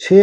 6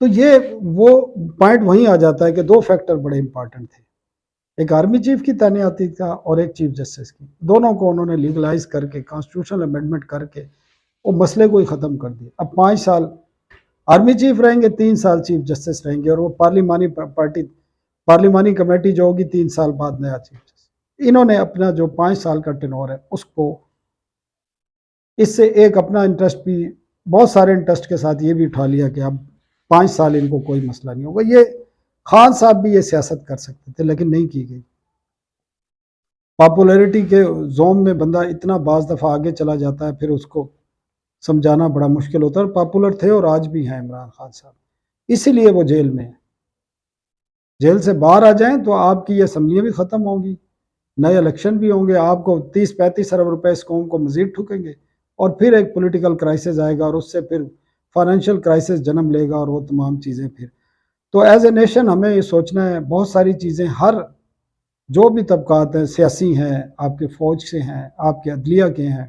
تو یہ وہ پوائنٹ وہیں آ جاتا ہے کہ دو فیکٹر بڑے امپارٹنٹ تھے، ایک آرمی چیف کی تعیناتی کا اور ایک چیف جسٹس کی، دونوں کو انہوں نے لیگلائز کر کے کانسٹیٹیوشنل امینڈمنٹ کر کے وہ مسئلے کو ہی ختم کر دیا۔ اب 5 سال آرمی چیف رہیں گے، 3 سال چیف جسٹس رہیں گے، اور وہ پارلیمانی کمیٹی جو ہوگی 3 سال بعد نیا چیف جسٹس۔ انہوں نے اپنا جو 5 سال کا ٹینور ہے اس کو، اس سے ایک اپنا انٹرسٹ بھی، بہت سارے انٹرسٹ کے ساتھ یہ بھی اٹھا لیا کہ اب 5 سال ان کو کوئی مسئلہ نہیں ہوگا۔ یہ خان صاحب بھی یہ سیاست کر سکتے تھے لیکن نہیں کی گئی۔ پاپولیرٹی کے زوم میں بندہ اتنا بعض دفعہ آگے چلا جاتا ہے، پھر اس کو سمجھانا بڑا مشکل ہوتا ہے۔ اور پاپولر تھے اور آج بھی ہیں عمران خان صاحب، اسی لیے وہ جیل میں ہیں۔ جیل سے باہر آ جائیں تو آپ کی یہ اسمبلیاں بھی ختم ہوں گی، نئے الیکشن بھی ہوں گے، آپ کو 30-35 ارب روپے اس قوم کو مزید ٹھکیں گے، اور پھر ایک پولیٹیکل کرائسس آئے گا، اور اس سے پھر فائنینشیل کرائسس جنم لے گا، اور وہ تمام چیزیں پھر۔ تو ایز اے نیشن ہمیں یہ سوچنا ہے، بہت ساری چیزیں، ہر جو بھی طبقات ہیں، سیاسی ہیں، آپ کے فوج سے ہیں، آپ کے عدلیہ کے ہیں،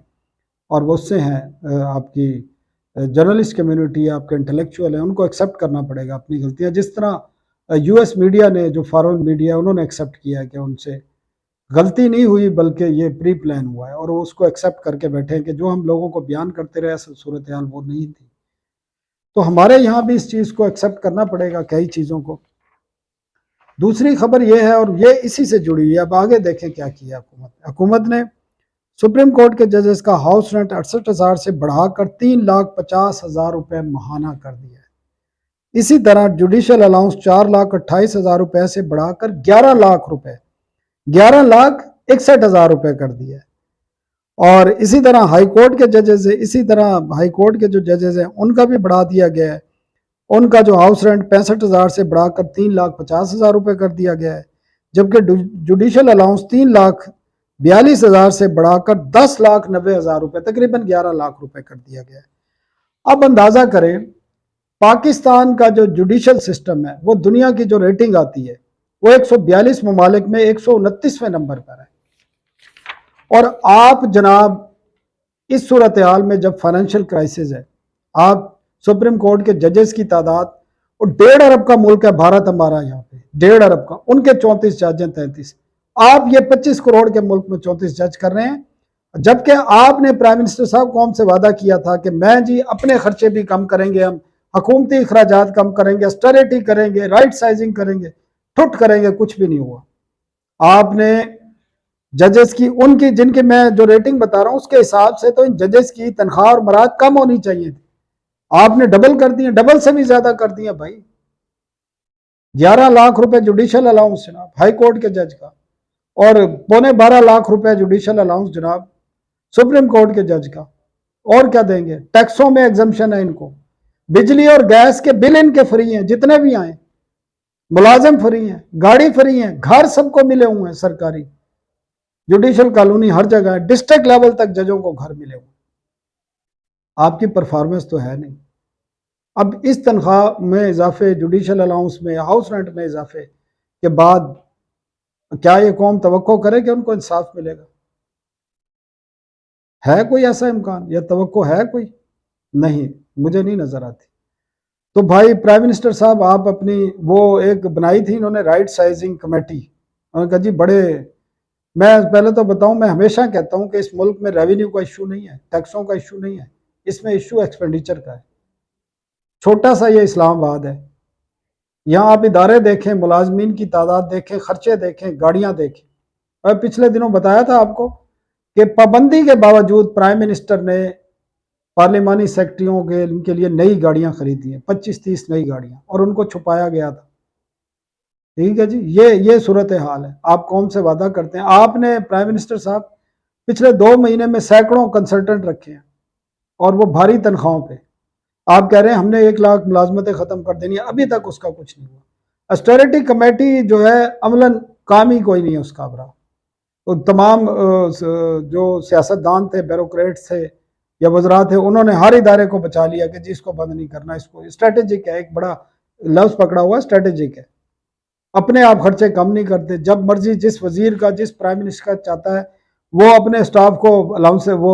اور وہ سے ہیں، آپ کی جرنلسٹ کمیونٹی، آپ کے انٹلیکچوئل ہیں، ان کو ایکسیپٹ کرنا پڑے گا اپنی غلطیاں، جس طرح یو ایس میڈیا نے، جو فارن میڈیا، انہوں نے ایکسیپٹ کیا ہے کہ ان سے غلطی نہیں ہوئی بلکہ یہ پری پلان ہوا ہے، اور وہ اس کو ایکسیپٹ کر کے بیٹھے ہیں کہ جو ہم لوگوں کو بیان کرتے رہے اصل صورتحال وہ نہیں تھی۔ تو ہمارے یہاں بھی اس چیز کو ایکسیپٹ کرنا پڑے گا، کئی چیزوں کو۔ دوسری خبر یہ ہے، اور یہ اسی سے جڑی ہوئی ہے، اب آگے دیکھیں کیا کیا حکومت نے۔ سپریم کورٹ کے ججز کا ہاؤس رینٹ 68,000 سے بڑھا کر 3,50,000 روپے ماہانہ کر دیا ہے۔ اسی طرح جوڈیشل الاؤنس 4,28,000 روپے سے بڑھا کر 11 لاکھ روپے 11,61,000 روپے کر دیا ہے۔ اور اسی طرح ہائی کورٹ کے ججز ہیں، اسی طرح ہائی کورٹ کے جو ججز ہیں ان کا بھی بڑھا دیا گیا ہے، ان کا جو ہاؤس رینٹ 65,000 سے بڑھا کر 3,50,000 روپے کر دیا گیا ہے، جبکہ جوڈیشل الاؤنس 3,42,000 سے بڑھا کر 10,90,000 روپے، تقریباً 11 لاکھ روپے کر دیا گیا ہے۔ اب اندازہ کریں، پاکستان کا جو جوڈیشل سسٹم ہے وہ دنیا کی جو ریٹنگ آتی ہے وہ 142 ممالک میں 129ویں نمبر پر ہے، اور آپ جناب اس صورتحال میں جب فائنینشیل کرائسس ہے، آپ سپریم کورٹ کے ججز کی تعداد، اور 1.5 ارب کا ملک ہے بھارت ہمارا، یہاں پہ 1.5 ارب کا، ان کے 34 جج ہیں، 33، آپ یہ 25 کروڑ کے ملک میں 34 جج کر رہے ہیں، جبکہ آپ نے پرائم منسٹر صاحب قوم سے وعدہ کیا تھا کہ میں جی اپنے خرچے بھی کم کریں گے، ہم حکومتی اخراجات کم کریں گے، اسٹریٹی کریں گے، رائٹ سائزنگ کریں گے، ٹھٹ کریں گے، کچھ بھی نہیں ہوا۔ آپ نے ججز کی، ان کی جن کی میں جو ریٹنگ بتا رہا ہوں اس کے حساب سے تو ان ججز کی تنخواہ اور مراد کم ہونی چاہیے تھی، آپ نے ڈبل کر دی، ڈبل سے بھی زیادہ کر دیا بھائی۔ 11 لاکھ روپے جوڈیشل الاؤنس جناب ہائی کورٹ کے جج کا، اور 12.25 لاکھ روپے جوڈیشل الاؤنس جناب سپریم کورٹ کے جج کا، اور کیا دیں گے؟ ٹیکسوں میں ایگزمپشن ہے ان کو، بجلی اور گیس کے بل ان کے فری ہیں، جتنے بھی آئیں، ملازم فری ہیں، گاڑی فری ہیں، گھر سب کو ملے ہوئے ہیں سرکاری، جوڈیشل کالونی ہر جگہ ہے، ڈسٹرکٹ لیول تک ججوں کو گھر ملے ہوئے۔ آپ کی پرفارمنس تو ہے نہیں۔ اب اس تنخواہ میں اضافے، جوڈیشل الاؤنس میں، ہاؤس رینٹ میں اضافے کے بعد کیا یہ قوم توقع کرے کہ ان کو انصاف ملے گا؟ ہے کوئی ایسا امکان یا توقع ہے کوئی؟ نہیں، مجھے نہیں نظر آتی۔ تو بھائی پرائم منسٹر صاحب، آپ اپنی وہ ایک بنائی تھی انہوں نے رائٹ سائزنگ کمیٹی، انہوں نے کہا جی بڑے، میں پہلے تو بتاؤں، میں ہمیشہ کہتا ہوں کہ اس ملک میں ریونیو کا ایشو نہیں ہے، ٹیکسوں کا ایشو نہیں ہے، اس میں ایشو ایکسپینڈیچر کا ہے۔ چھوٹا سا یہ اسلام آباد ہے، یہاں آپ ادارے دیکھیں، ملازمین کی تعداد دیکھیں، خرچے دیکھیں، گاڑیاں دیکھیں۔ اور پچھلے دنوں بتایا تھا آپ کو کہ پابندی کے باوجود پرائم منسٹر نے پارلیمانی سیکرٹریوں کے ان کے لیے نئی گاڑیاں خریدی ہیں، 25-30 نئی گاڑیاں، اور ان کو چھپایا گیا تھا۔ ٹھیک ہے جی، یہ صورتحال ہے۔ آپ قوم سے وعدہ کرتے ہیں، آپ نے پرائم منسٹر صاحب پچھلے 2 مہینے میں سینکڑوں کنسلٹنٹ رکھے ہیں، اور وہ بھاری تنخواہوں پہ۔ آپ کہہ رہے ہیں ہم نے 1 لاکھ ملازمتیں ختم کر دینی، ابھی تک اس کا کچھ نہیں ہوا۔ اسٹیریٹی کمیٹی جو ہے عملاً کام ہی کوئی نہیں ہے اس کا برا۔ تو تمام جو سیاستدان تھے، بیوروکریٹ تھے یا وزراء تھے، انہوں نے ہر ادارے کو بچا لیا کہ جی اس کو بند نہیں کرنا، اس کو اسٹریٹجک ہے، ایک بڑا لفظ پکڑا ہوا اسٹریٹجک ہے۔ اپنے آپ خرچے کم نہیں کرتے، جب مرضی جس وزیر کا، جس پرائم منسٹر کا چاہتا ہے وہ اپنے اسٹاف کو الاؤنس سے وہ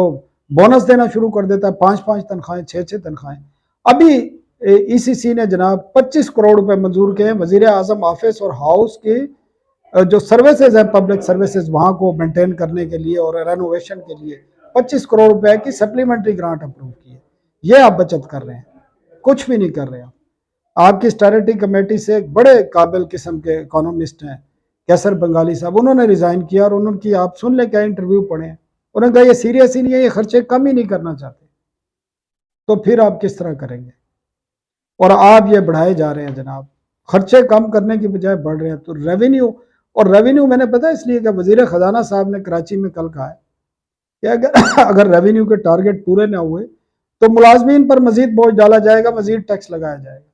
بونس دینا شروع کر دیتا ہے، 5-5 تنخواہیں، 6-6 تنخواہیں۔ ابھی ای سی سی نے جناب 25 کروڑ روپے منظور کیے ہیں وزیر اعظم آفس اور ہاؤس کی جو سروسز ہیں پبلک سروسز وہاں کو مینٹین کرنے کے لیے اور رینوویشن کے لیے 25 کروڑ روپے کی سپلیمنٹری گرانٹ اپروو کی ہے. یہ آپ بچت کر رہے ہیں، کچھ بھی نہیں کر رہے ہیں. آپ کی اسٹیٹری کمیٹی سے ایک بڑے قابل قسم کے اکانومسٹ ہیں کیسر بنگالی صاحب، انہوں نے ریزائن کیا اور انہوں کی آپ سن لیں کیا انٹرویو پڑھے ہیں. انہوں نے کہا یہ سیریس ہی نہیں ہے، یہ خرچے کم ہی نہیں کرنا چاہتے. تو پھر آپ کس طرح کریں گے؟ اور آپ یہ بڑھائے جا رہے ہیں جناب، خرچے کم کرنے کی بجائے بڑھ رہے ہیں. تو ریونیو، اور ریونیو میں نے پتا اس لیے کہ وزیر خزانہ صاحب نے کراچی میں کل کہا ہے کہ اگر ریونیو کے ٹارگٹ پورے نہ ہوئے تو ملازمین پر مزید بوجھ ڈالا جائے گا، مزید ٹیکس لگایا جائے گا.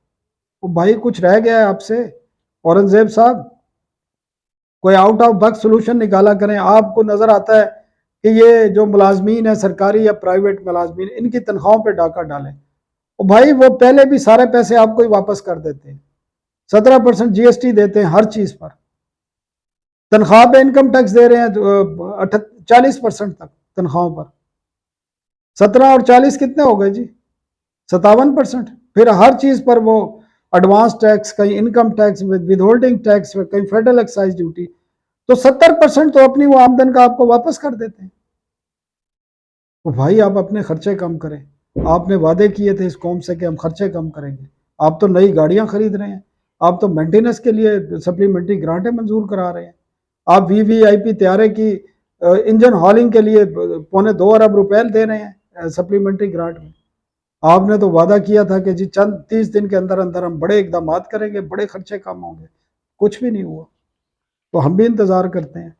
وہ بھائی کچھ رہ گیا ہے آپ سے اورنگزیب صاحب؟ کوئی آؤٹ آف باکس سولوشن نکالا کریں. آپ کو نظر آتا ہے کہ یہ جو ملازمین ہیں سرکاری یا پرائیویٹ ملازمین، ان کی تنخواہوں پہ ڈاکہ ڈالیں. بھائی وہ پہلے بھی سارے پیسے آپ کو ہی واپس کر دیتے ہیں، 17% جی ایس ٹی دیتے ہیں ہر چیز پر، تنخواہ پہ انکم ٹیکس دے رہے ہیں 40% تک تنخواہوں پر. 17 اور 40 کتنے ہو گئے جی؟ 57%. پھر ہر چیز پر وہ ایڈوانس ٹیکس، کہیں income tax, withholding tax, کہیں فیڈرل ایکسائز ڈیوٹی. تو 70% تو اپنی وہ آمدن کا آپ کو واپس کر دیتے ہیں. تو بھائی آپ اپنے خرچے کم کریں. آپ نے وعدے کیے تھے اس قوم سے کہ ہم خرچے کم کریں گے. آپ تو نئی گاڑیاں خرید رہے ہیں، آپ تو مینٹیننس کے لیے سپلیمنٹری گرانٹیں منظور کرا رہے ہیں. آپ وی وی آئی پی طیارے کی انجن ہالنگ کے لیے 2.25 ارب روپے دے رہے ہیں سپلیمنٹری گرانٹ میں. آپ نے تو وعدہ کیا تھا کہ جی چند 30 دن کے اندر اندر ہم بڑے اقدامات کریں گے، بڑے خرچے کم ہوں گے. کچھ بھی نہیں ہوا. تو ہم بھی انتظار کرتے ہیں.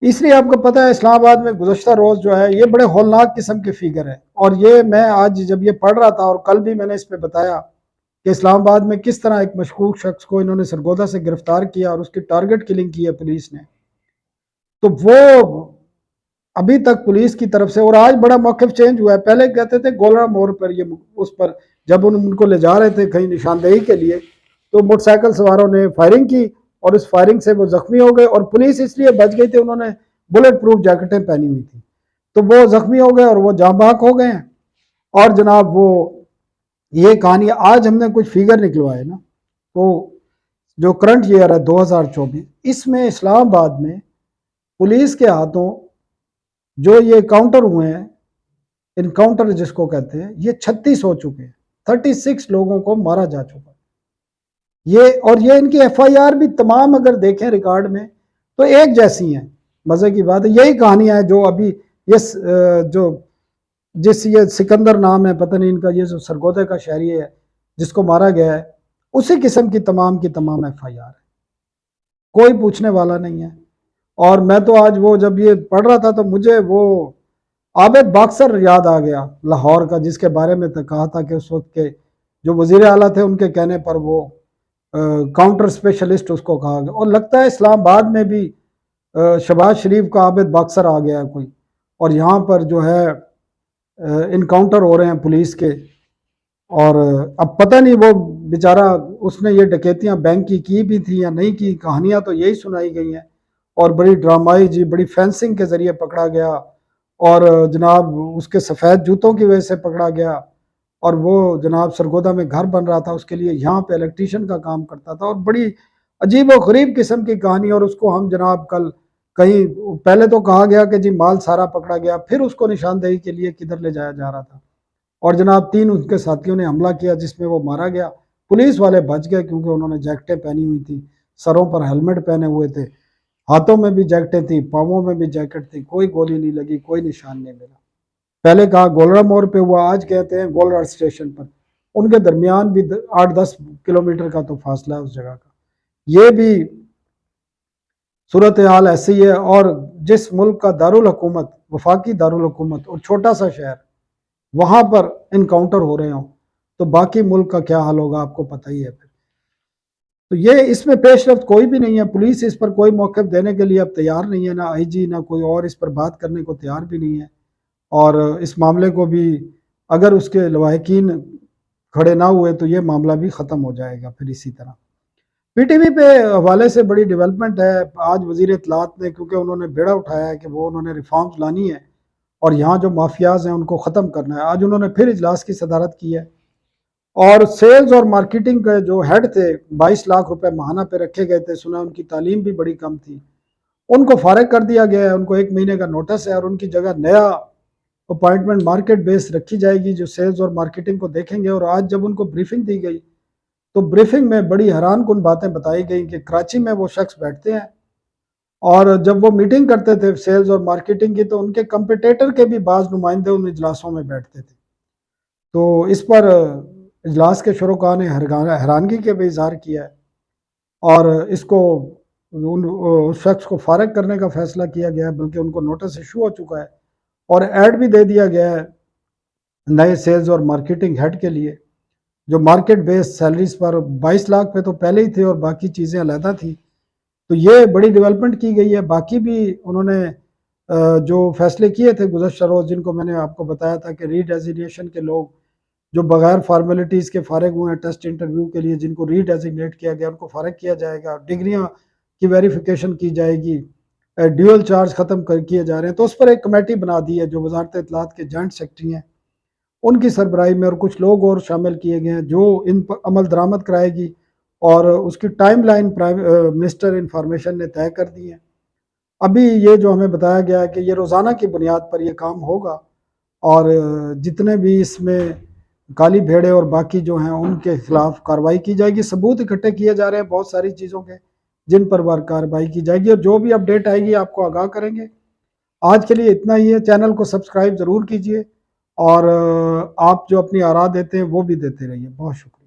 اس لیے آپ کو پتہ ہے اسلام آباد میں گزشتہ روز جو ہے یہ بڑے ہولناک قسم کے فیگر ہے. اور یہ میں آج جب یہ پڑھ رہا تھا اور کل بھی میں نے اس پہ بتایا کہ اسلام آباد میں کس طرح ایک مشکوک شخص کو انہوں نے سرگودا سے گرفتار کیا اور اس کی ٹارگٹ کلنگ کی ہے پولیس نے. تو وہ ابھی تک پولیس کی طرف سے، اور آج بڑا موقف چینج ہوا ہے. پہلے کہتے تھے گولڑا موڑ پر اس پر جب ان کو لے جا رہے تھے کہیں نشاندہی کے لیے تو موٹر سائیکل سواروں نے فائرنگ کی اور اس فائرنگ سے وہ زخمی ہو گئے. اور پولیس اس لیے بچ گئی تھی، انہوں نے بلٹ پروف جیکٹیں پہنی ہوئی تھی، تو وہ زخمی ہو گئے اور وہ جاں بحق ہو گئے ہیں. اور جناب وہ یہ کہانی آج ہم نے کچھ فیگر نکلوائے نا، تو جو کرنٹ ایئر ہے 2024، اس میں اسلام آباد میں پولیس کے ہاتھوں جو یہ کاؤنٹر ہوئے ہیں، انکاؤنٹر جس کو کہتے ہیں، یہ 36 ہو چکے ہیں. 36 لوگوں کو مارا جا چکا. اور یہ ان کی ایف آئی آر بھی تمام اگر دیکھیں ریکارڈ میں تو ایک جیسی ہیں. مزے کی بات ہے یہی کہانیاں ہیں جو ابھی یہ سکندر نام ہے، پتہ نہیں ان کا، یہ جو سرگودے کا شہری ہے جس کو مارا گیا ہے، اسی قسم کی تمام ایف آئی آر ہے. کوئی پوچھنے والا نہیں ہے. اور میں تو آج وہ جب یہ پڑھ رہا تھا تو مجھے وہ عابد باکسر یاد آ گیا لاہور کا، جس کے بارے میں کہا تھا کہ اس وقت کے جو وزیر اعلیٰ تھے ان کے کہنے پر وہ کاؤنٹر اسپیشلسٹ اس کو کہا گیا. اور لگتا ہے اسلام آباد میں بھی شہباز شریف کا عابد باکسر آ گیا ہے کوئی، اور یہاں پر جو ہے انکاؤنٹر ہو رہے ہیں پولیس کے. اور اب پتہ نہیں وہ بیچارہ اس نے یہ ڈکیتیاں بینک کی بھی تھی یا نہیں کی. کہانیاں تو یہی سنائی گئی ہیں اور بڑی ڈرامائی جی، بڑی فینسنگ کے ذریعے پکڑا گیا اور جناب اس کے سفید جوتوں کی وجہ سے پکڑا گیا. اور وہ جناب سرگودا میں گھر بن رہا تھا اس کے لیے، یہاں پہ الیکٹریشین کا کام کرتا تھا. اور بڑی عجیب و غریب قسم کی کہانی. اور اس کو ہم جناب کل کہیں پہلے تو کہا گیا کہ جی مال سارا پکڑا گیا، پھر اس کو نشاندہی کے لیے کدھر لے جایا جا رہا تھا. اور جناب 3 ان کے ساتھیوں نے حملہ کیا جس میں وہ مارا گیا. پولیس والے بچ گئے کیونکہ انہوں نے جیکٹیں پہنی ہوئی تھی، سروں پر ہیلمٹ پہنے ہوئے تھے، ہاتھوں میں بھی جیکٹیں تھیں، پاؤں میں بھی جیکٹ تھی. کوئی گولی نہیں لگی، کوئی نشان نہیں ملا. پہلے کہا گولڑا موڑ پہ ہوا، آج کہتے ہیں گولڑا اسٹیشن پر. ان کے درمیان بھی 8-10 کلومیٹر کا تو فاصلہ ہے اس جگہ کا. یہ بھی صورتحال ایسی ہے. اور جس ملک کا دارالحکومت، وفاقی دارالحکومت اور چھوٹا سا شہر، وہاں پر انکاؤنٹر ہو رہے ہوں تو باقی ملک کا کیا حال ہوگا آپ کو پتہ ہی ہے. پھر تو یہ اس میں پیش رفت کوئی بھی نہیں ہے. پولیس اس پر کوئی موقف دینے کے لیے اب تیار نہیں ہے، نہ آئی جی نہ کوئی اور اس پر بات کرنے کو تیار بھی نہیں ہے. اور اس معاملے کو بھی اگر اس کے لواحقین کھڑے نہ ہوئے تو یہ معاملہ بھی ختم ہو جائے گا. پھر اسی طرح پی ٹی وی پہ حوالے سے بڑی ڈیولپمنٹ ہے. آج وزیر اطلاعات نے، کیونکہ انہوں نے بیڑا اٹھایا ہے کہ وہ انہوں نے ریفارمز لانی ہے اور یہاں جو مافیاز ہیں ان کو ختم کرنا ہے، آج انہوں نے پھر اجلاس کی صدارت کی ہے اور سیلز اور مارکیٹنگ کے جو ہیڈ تھے 22 لاکھ روپے ماہانہ پہ رکھے گئے تھے، سنا ان کی تعلیم بھی بڑی کم تھی، ان کو فارغ کر دیا گیا ہے، ان کو 1 مہینے کا نوٹس ہے، اور ان کی جگہ نیا اپوائنٹمنٹ مارکیٹ بیس رکھی جائے گی جو سیلز اور مارکیٹنگ کو دیکھیں گے۔ اور آج جب ان کو بریفنگ دی گئی تو بریفنگ میں بڑی حیران کن باتیں بتائی گئیں کہ کراچی میں وہ شخص بیٹھتے ہیں، اور جب وہ میٹنگ کرتے تھے سیلز اور مارکیٹنگ کی تو ان کے کمپیٹیٹر کے بھی بعض نمائندے ان اجلاسوں میں بیٹھتے تھے۔ تو اس پر اجلاس کے شرکاء نے حیرانگی کے بھی اظہار کیا ہے، اور اس کو اس شخص کو فارغ کرنے کا فیصلہ کیا گیا ہے، بلکہ ان کو نوٹس ایشو ہو چکا ہے، اور ایڈ بھی دے دیا گیا ہے نئے سیلز اور مارکیٹنگ ہیڈ کے لیے، جو مارکیٹ بیس سیلریز پر 22 لاکھ پہ تو پہلے ہی تھے اور باقی چیزیں علیحدہ تھیں۔ تو یہ بڑی ڈیولپمنٹ کی گئی ہے۔ باقی بھی انہوں نے جو فیصلے کیے تھے گزشتہ روز، جن کو میں نے آپ کو بتایا تھا کہ ری ڈیزیگنیشن کے لوگ جو بغیر فارمیلٹیز کے فارغ ہوئے ہیں ٹیسٹ انٹرویو کے لیے، جن کو ری ڈیزیگنیٹ کیا گیا ان کو فارغ کیا جائے گا، ڈگریاں کی ویریفیکیشن کی جائے گی، ڈیول چارج ختم کیے جا رہے ہیں۔ تو اس پر ایک کمیٹی بنا دی ہے جو وزارت اطلاعات کے جوائنٹ سیکرٹری ہیں، ان کی سربراہی میں، اور کچھ لوگ اور شامل کیے گئے ہیں جو ان پر عمل درآمد کرائے گی، اور اس کی ٹائم لائن منسٹر انفارمیشن نے طے کر دی ہے۔ ابھی یہ جو ہمیں بتایا گیا ہے کہ یہ روزانہ کی بنیاد پر یہ کام ہوگا، اور جتنے بھی اس میں کالی بھیڑے اور باقی جو ہیں ان کے خلاف کارروائی کی جائے گی۔ ثبوت اکٹھے کیے جا رہے ہیں بہت ساری چیزوں کے، جن پر کارروائی کی جائے گی، اور جو بھی اپڈیٹ آئے گی آپ کو آگاہ کریں گے۔ آج کے لیے اتنا ہی ہے، چینل کو سبسکرائب ضرور کیجئے، اور آپ جو اپنی آراء دیتے ہیں وہ بھی دیتے رہیے۔ بہت شکریہ۔